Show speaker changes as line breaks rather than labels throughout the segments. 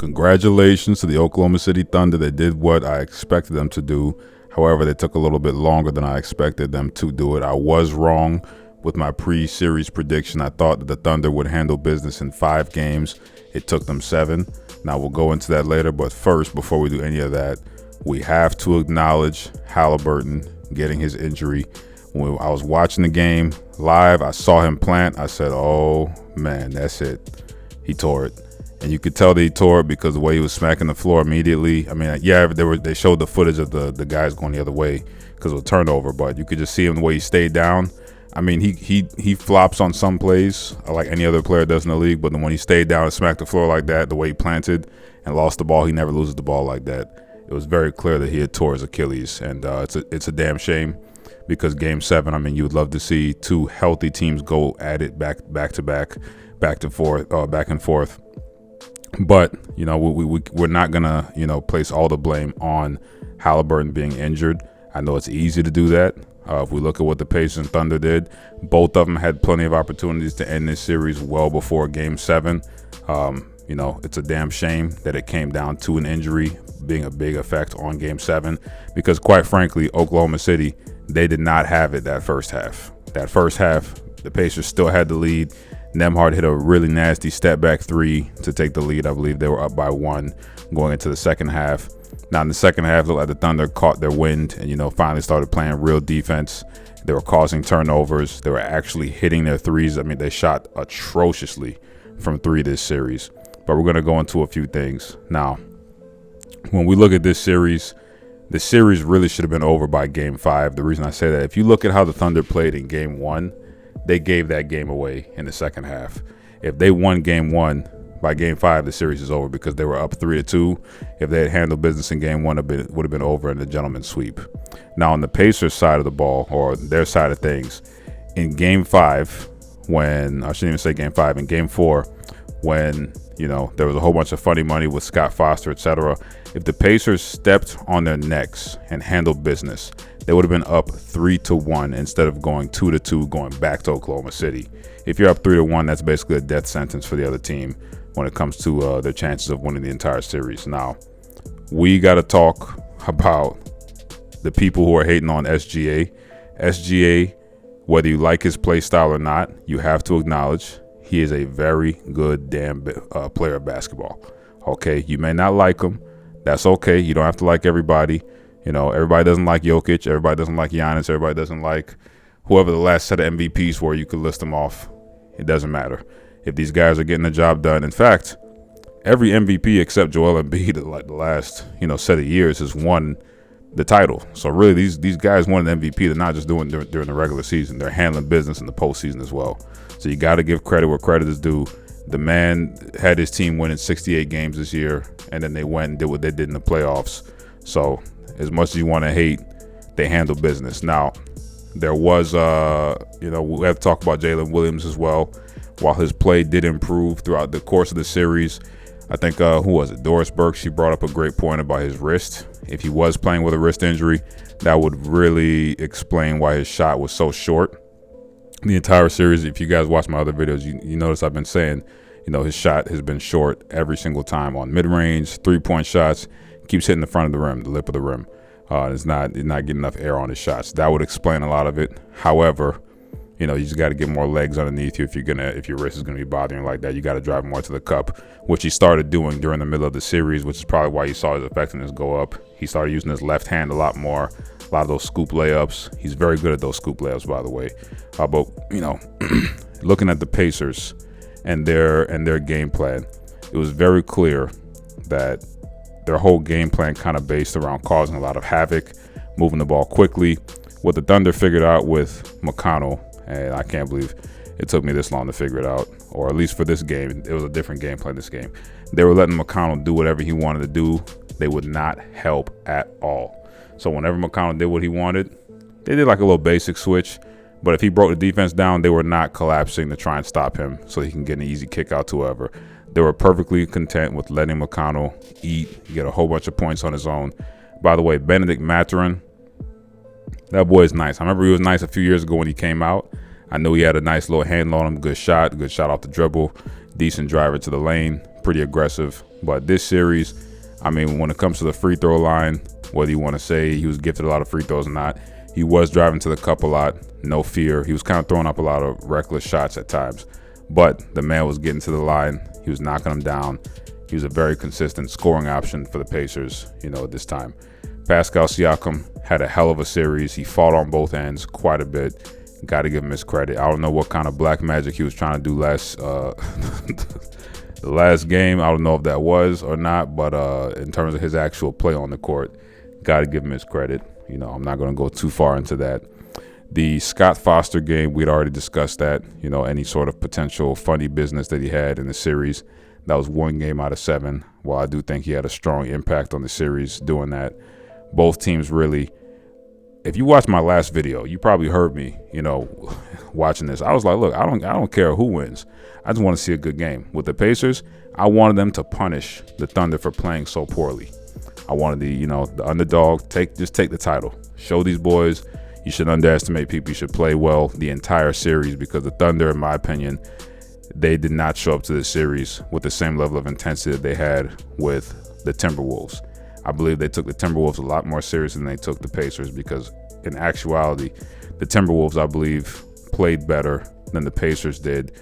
Congratulations to the Oklahoma City Thunder. They did what I expected them to do. However, they took a little bit longer than I expected them to do it. I was wrong with my pre-series prediction. I thought that the Thunder would handle business in 5 games. It took them 7. Now, we'll go into that later. But first, before we do any of that, we have to acknowledge Haliburton getting his injury. When I was watching the game live, I saw him plant. I said, oh, man, that's it. He tore it. And you could tell that he tore it because the way he was smacking the floor immediately. I mean, yeah, they showed the footage of the guys going the other way because of a turnover, but you could just see him the way he stayed down. I mean, he flops on some plays like any other player does in the league, but when he stayed down and smacked the floor like that, the way he planted and lost the ball, he never loses the ball like that. It was very clear that he had tore his Achilles, and it's a damn shame because Game 7, I mean, you would love to see 2 healthy teams go at it back to back, back and forth. But, you know, we're not going to, you know, place all the blame on Haliburton being injured. I know it's easy to do that. If we look at what the Pacers and Thunder did, both of them had plenty of opportunities to end this series well before Game 7. You know, it's a damn shame that it came down to an injury being a big effect on Game 7 because, quite frankly, Oklahoma City, they did not have it that first half. That first half, the Pacers still had the lead. Nembhard hit a really nasty step-back 3 to take the lead. I believe they were up by 1 going into the second half. Now, in the second half, it looked like the Thunder caught their wind and, you know, finally started playing real defense. They were causing turnovers. They were actually hitting their threes. I mean, they shot atrociously from 3 this series. But we're going to go into a few things. Now, when we look at this series, the series really should have been over by Game 5. The reason I say that, if you look at how the Thunder played in Game 1, they gave that game away in the second half. If they won Game 1, by Game 5, the series is over because they were up 3-2. If they had handled business in Game 1, it would have been over in the gentleman's sweep. Now, on the Pacers side of the ball, or their side of things, in Game 5, when I shouldn't even say Game 5, in Game 4, when, you know, there was a whole bunch of funny money with Scott Foster, etc. If the Pacers stepped on their necks and handled business, they would have been up 3-1 instead of going 2-2, going back to Oklahoma City. If you're up 3-1, that's basically a death sentence for the other team when it comes to their chances of winning the entire series. Now, we got to talk about the people who are hating on SGA. SGA, whether you like his play style or not, you have to acknowledge he is a very good damn player of basketball. Okay, you may not like him. That's okay. You don't have to like everybody. You know, everybody doesn't like Jokic. Everybody doesn't like Giannis. Everybody doesn't like whoever the last set of MVPs were. You could list them off. It doesn't matter. If these guys are getting the job done. In fact, every MVP except Joel Embiid, like the last, you know, set of years, has won the title. So really, these guys won an MVP. They're not just doing it during the regular season. They're handling business in the postseason as well. So you got to give credit where credit is due. The man had his team winning 68 games this year, and then they went and did what they did in the playoffs. So as much as you want to hate, they handle business. Now, there was, you know, we have to talk about Jalen Williams as well. While his play did improve throughout the course of the series, I think, who was it? Doris Burke, she brought up a great point about his wrist. If he was playing with a wrist injury, that would really explain why his shot was so short. The entire series, if you guys watch my other videos, you notice I've been saying, you know, his shot has been short every single time on mid-range, 3-point shots, keeps hitting the front of the rim, the lip of the rim. It's not getting enough air on his shots. That would explain a lot of it. However, you know, you just got to get more legs underneath you if your wrist is going to be bothering you like that. You got to drive more to the cup, which he started doing during the middle of the series, which is probably why you saw his effectiveness go up. He started using his left hand a lot more, a lot of those scoop layups. He's very good at those scoop layups, by the way. But, you know, looking at the Pacers and their game plan, it was very clear that their whole game plan kind of based around causing a lot of havoc, moving the ball quickly. What the Thunder figured out with McConnell, and I can't believe it took me this long to figure it out, or at least for this game, it was a different game plan this game. They were letting McConnell do whatever he wanted to do. They would not help at all. So whenever McConnell did what he wanted, they did like a little basic switch. But if he broke the defense down, they were not collapsing to try and stop him so he can get an easy kick out to whoever. They were perfectly content with letting McConnell eat, get a whole bunch of points on his own. By the way, Benedict Mathurin, that boy is nice. I remember he was nice a few years ago when he came out. I knew he had a nice little handle on him, good shot off the dribble, decent driver to the lane, pretty aggressive. But this series, I mean, when it comes to the free throw line, whether you want to say he was gifted a lot of free throws or not, he was driving to the cup a lot, no fear. He was kind of throwing up a lot of reckless shots at times. But the man was getting to the line. He was knocking them down. He was a very consistent scoring option for the Pacers, at this time. Pascal Siakam had a hell of a series. He fought on both ends quite a bit. Got to give him his credit. I don't know what kind of black magic he was trying to do the last game. I don't know if that was or not, but in terms of his actual play on the court, got to give him his credit. I'm not going to go too far into that. The Scott Foster game, we'd already discussed that. Any sort of potential funny business that he had in the series. That was 1 game out of 7. While I do think he had a strong impact on the series doing that. Both teams really. If you watched my last video, you probably heard me, watching this. I was like, look, I don't care who wins. I just want to see a good game. With the Pacers, I wanted them to punish the Thunder for playing so poorly. I wanted the underdog, just take the title. Show these boys you should underestimate people. You should play well the entire series, because the Thunder, in my opinion, they did not show up to the series with the same level of intensity that they had with the Timberwolves. I believe they took the Timberwolves a lot more serious than they took the Pacers, because in actuality, the Timberwolves, I believe, played better than the Pacers did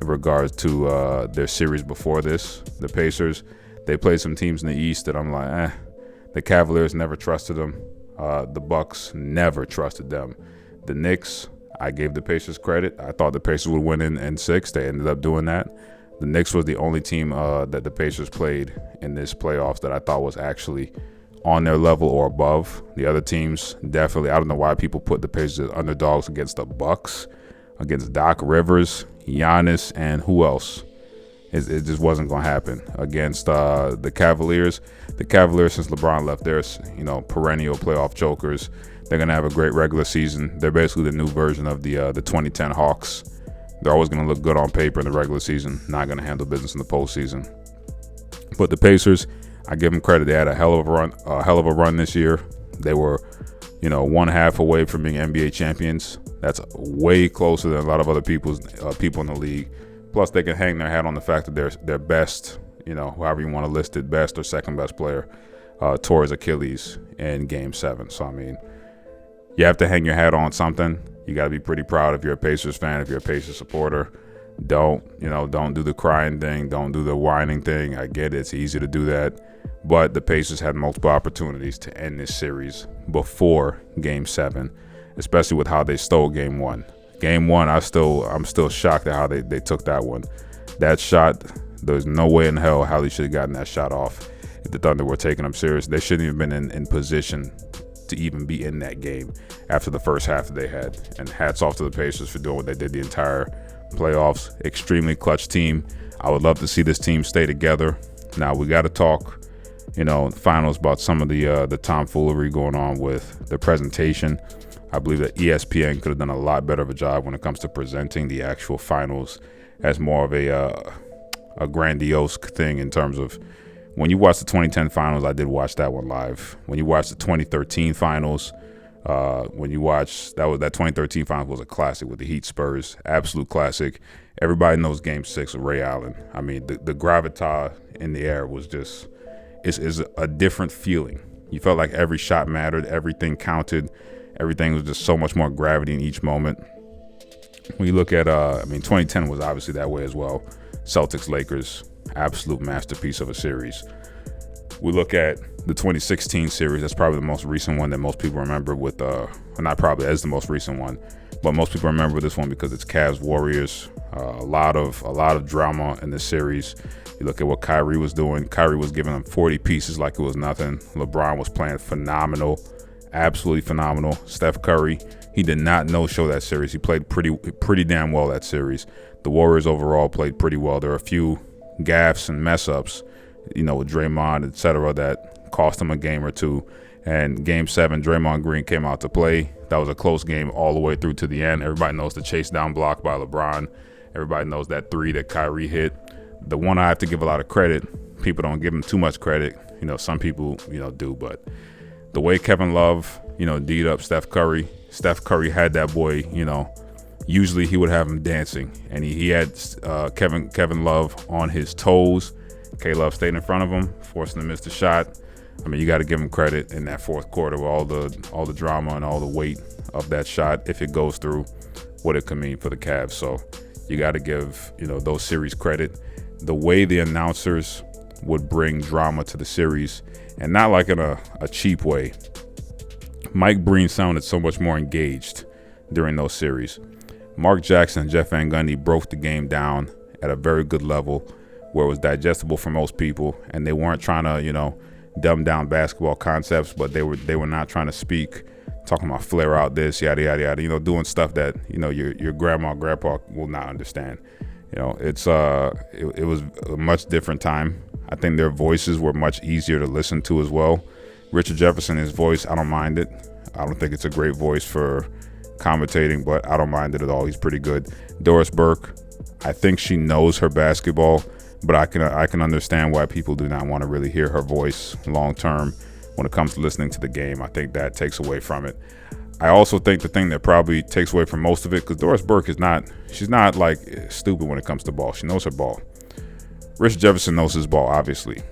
in regards to their series before this. The Pacers, they played some teams in the East that I'm like, The Cavaliers, never trusted them. The Bucks, never trusted them. The Knicks, I gave the Pacers credit. I thought the Pacers would win in 6. They ended up doing that. The Knicks was the only team that the Pacers played in this playoffs that I thought was actually on their level or above. The other teams, definitely. I don't know why people put the Pacers as underdogs against the Bucks, against Doc Rivers, Giannis, and who else? It just wasn't going to happen. Against the Cavaliers. The Cavaliers, since LeBron left, they're perennial playoff chokers. They're going to have a great regular season. They're basically the new version of the 2010 Hawks. They're always going to look good on paper in the regular season, not going to handle business in the postseason. But the Pacers, I give them credit. They had a hell of a run this year. They were, 1/2 away from being NBA champions. That's way closer than a lot of other people in the league. Plus, they can hang their hat on the fact that their best, however you want to list it, best or second best player, tore his Achilles in Game 7. So, I mean, you have to hang your hat on something. You got to be pretty proud if you're a Pacers fan, if you're a Pacers supporter. Don't do the crying thing. Don't do the whining thing. I get it. It's easy to do that. But the Pacers had multiple opportunities to end this series before Game 7, especially with how they stole Game 1. Game 1, I'm still shocked at how they took that one. That shot, there's no way in hell how they should have gotten that shot off if the Thunder were taking them serious. They shouldn't have been in position to even be in that game after the first half that they had. And hats off to the Pacers for doing what they did the entire playoffs. Extremely clutch team. I would love to see this team stay together. Now we got to talk, finals about some of the tomfoolery going on with the presentation. I believe that ESPN could have done a lot better of a job when it comes to presenting the actual finals as more of a grandiose thing in terms of when you watch the 2010 finals. I did watch that one live. When you watch the 2013 finals, that 2013 finals was a classic with the Heat Spurs, absolute classic. Everybody knows Game 6 of Ray Allen. I mean, the gravitas in the air was just is a different feeling. You felt like every shot mattered, everything counted. Everything was just so much more gravity in each moment. When you look at, 2010 was obviously that way as well. Celtics-Lakers, absolute masterpiece of a series. We look at the 2016 series. That's probably the most recent one that most people remember with, not probably as the most recent one, but most people remember this one because it's Cavs Warriors. A lot of drama in this series. You look at what Kyrie was doing. Kyrie was giving them 40 pieces like it was nothing. LeBron was playing phenomenal. Absolutely phenomenal. Steph Curry, he did not no-show that series. He played pretty damn well that series. The Warriors overall played pretty well. There are a few gaffes and mess-ups, with Draymond, etc., that cost him a game or two. And Game 7, Draymond Green came out to play. That was a close game all the way through to the end. Everybody knows the chase down block by LeBron. Everybody knows that 3 that Kyrie hit. The one I have to give a lot of credit. People don't give him too much credit. Some people, do, but the way Kevin Love, D'd up Steph Curry. Steph Curry had that boy, usually he would have him dancing. And he had Kevin Love on his toes, K-Love stayed in front of him, forcing him to miss the shot. I mean, you got to give him credit in that fourth quarter with all the drama and all the weight of that shot. If it goes through, what it could mean for the Cavs. So you got to give those series credit. The way the announcers would bring drama to the series, and not like in a cheap way. Mike Breen sounded so much more engaged during those series. Mark Jackson and Jeff Van Gundy broke the game down at a very good level where it was digestible for most people, and they weren't trying to, dumb down basketball concepts, but they were not trying to speak, talking about flare out this, yada, yada, yada, doing stuff that, your grandma, grandpa will not understand. It was a much different time. I think their voices were much easier to listen to as well. Richard Jefferson, his voice, I don't mind it. I don't think it's a great voice for commentating, but I don't mind it at all. He's pretty good. Doris Burke, I think she knows her basketball, but I can understand why people do not want to really hear her voice long term when it comes to listening to the game. I think that takes away from it. I also think the thing that probably takes away from most of it, because Doris Burke she's not like stupid when it comes to ball. She knows her ball. Richard Jefferson knows his ball, obviously.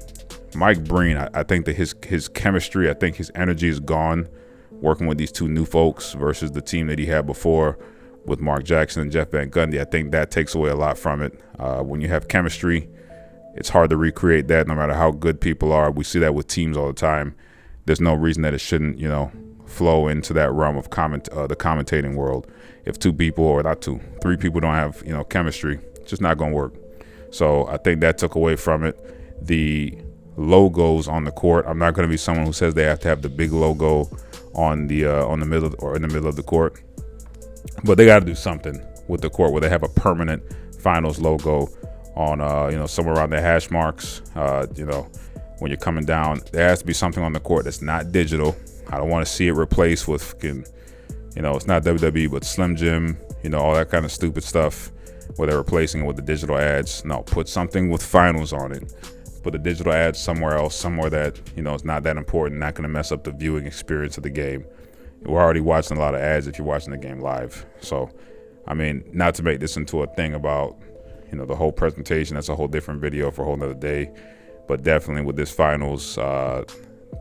Mike Breen, I think that his chemistry, I think his energy is gone working with these two new folks versus the team that he had before with Mark Jackson and Jeff Van Gundy. I think that takes away a lot from it. When you have chemistry, it's hard to recreate that no matter how good people are. We see that with teams all the time. There's no reason that it shouldn't, flow into that realm of the commentating world. If three people don't have, chemistry, it's just not going to work. So I think that took away from it. The logos on the court, I'm not going to be someone who says they have to have the big logo on the middle or in the middle of the court, but they got to do something with the court where they have a permanent finals logo on somewhere around the hash marks. When you're coming down, there has to be something on the court that's not digital. I don't want to see it replaced with it's not WWE but Slim Jim, all that kind of stupid stuff where they're replacing it with the digital ads. No, put something with finals on it. Put the digital ads somewhere else, somewhere that it's not that important, not going to mess up the viewing experience of the game. We're already watching a lot of ads if you're watching the game live. So, I mean, not to make this into a thing about the whole presentation. That's a whole different video for a whole nother day. But definitely with this finals,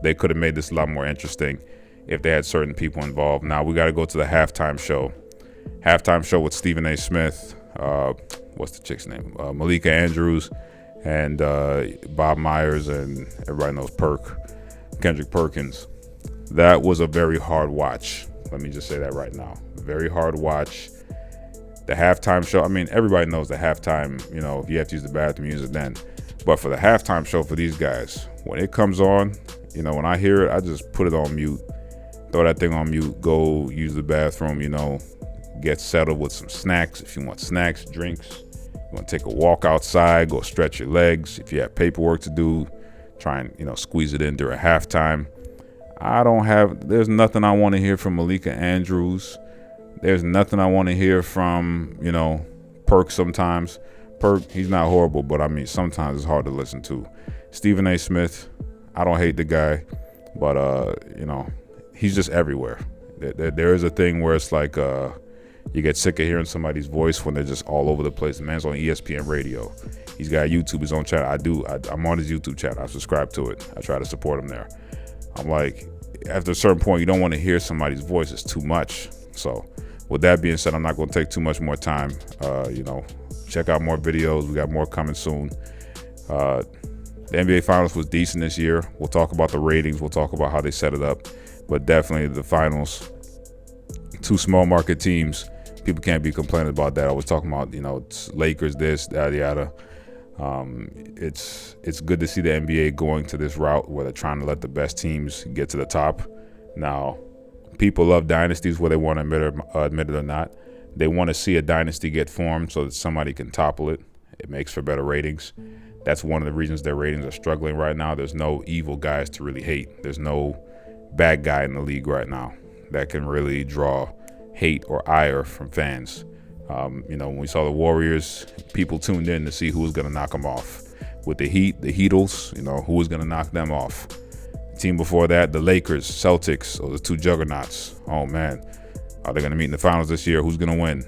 they could have made this a lot more interesting if they had certain people involved. Now we got to go to the halftime show. Halftime show with Stephen A. Smith. What's the chick's name? Malika Andrews and Bob Myers, and everybody knows Kendrick Perkins. That was a very hard watch. Let me just say that right now. Very hard watch. The halftime show, I mean, everybody knows the halftime, if you have to use the bathroom, use it then. But for the halftime show for these guys, when it comes on, when I hear it, I just put it on mute. Throw that thing on mute, go use the bathroom, get settled with some snacks. If you want snacks, drinks, you want to take a walk outside, go stretch your legs. If you have paperwork to do, try and, squeeze it in during halftime. There's nothing I want to hear from Malika Andrews. There's nothing I want to hear from, Perk sometimes. Perk, he's not horrible, but I mean, sometimes it's hard to listen to. Stephen A. Smith, I don't hate the guy, but, he's just everywhere. There is a thing where it's like you get sick of hearing somebody's voice when they're just all over the place. The man's on ESPN radio. He's got YouTube, his own channel. I'm on his YouTube channel. I subscribe to it. I try to support him there. I'm like, after a certain point, you don't want to hear somebody's voice. It's too much. So with that being said, I'm not going to take too much more time. Check out more videos. We got more coming soon. The NBA Finals was decent this year. We'll talk about the ratings. We'll talk about how they set it up. But definitely the finals, two small market teams. People can't be complaining about that. I was talking about, it's Lakers, this, that, yada. It's good to see the NBA going to this route where they're trying to let the best teams get to the top. Now, people love dynasties, whether they want to admit it or not. They want to see a dynasty get formed so that somebody can topple it. It makes for better ratings. That's one of the reasons their ratings are struggling right now. There's no evil guys to really hate. There's no bad guy in the league right now that can really draw hate or ire from fans. When we saw the Warriors, people tuned in to see who was going to knock them off. With the Heat, the Heatles, who was going to knock them off. The team before that, the Lakers, Celtics, those are two juggernauts. Oh, man. Are they going to meet in the finals this year? Who's going to win?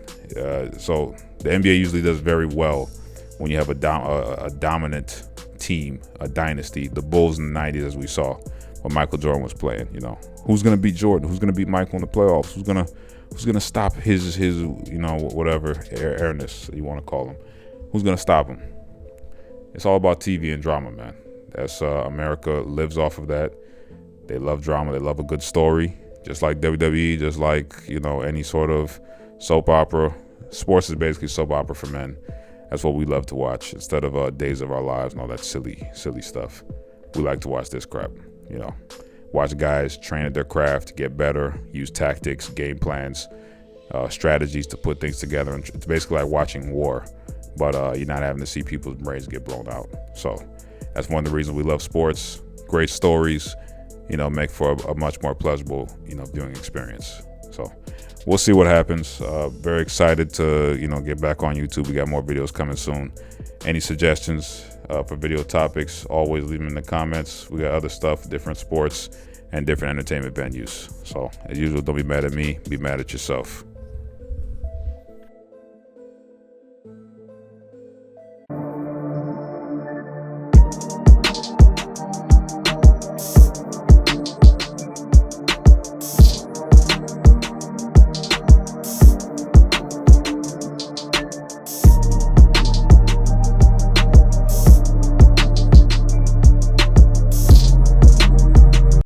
So the NBA usually does very well when you have a dominant team, a dynasty, the Bulls in the 90s, as we saw when Michael Jordan was playing. You know, who's gonna beat Jordan? Who's gonna beat Michael in the playoffs? Who's gonna stop his whatever airness you want to call him? Who's gonna stop him? It's all about TV and drama, man. That's America lives off of that. They love drama. They love a good story, just like WWE, just like any sort of soap opera. Sports is basically soap opera for men. That's what we love to watch instead of Days of Our Lives and all that silly stuff. We like to watch this crap. Watch guys train at their craft, get better, use tactics, game plans, strategies to put things together. And it's basically like watching war, but you're not having to see people's brains get blown out. So that's one of the reasons we love sports. Great stories, make for a much more pleasurable, viewing experience. So we'll see what happens. Very excited to, get back on YouTube. We got more videos coming soon. Any suggestions for video topics, always leave them in the comments. We got other stuff, different sports and different entertainment venues. So as usual, don't be mad at me, be mad at yourself.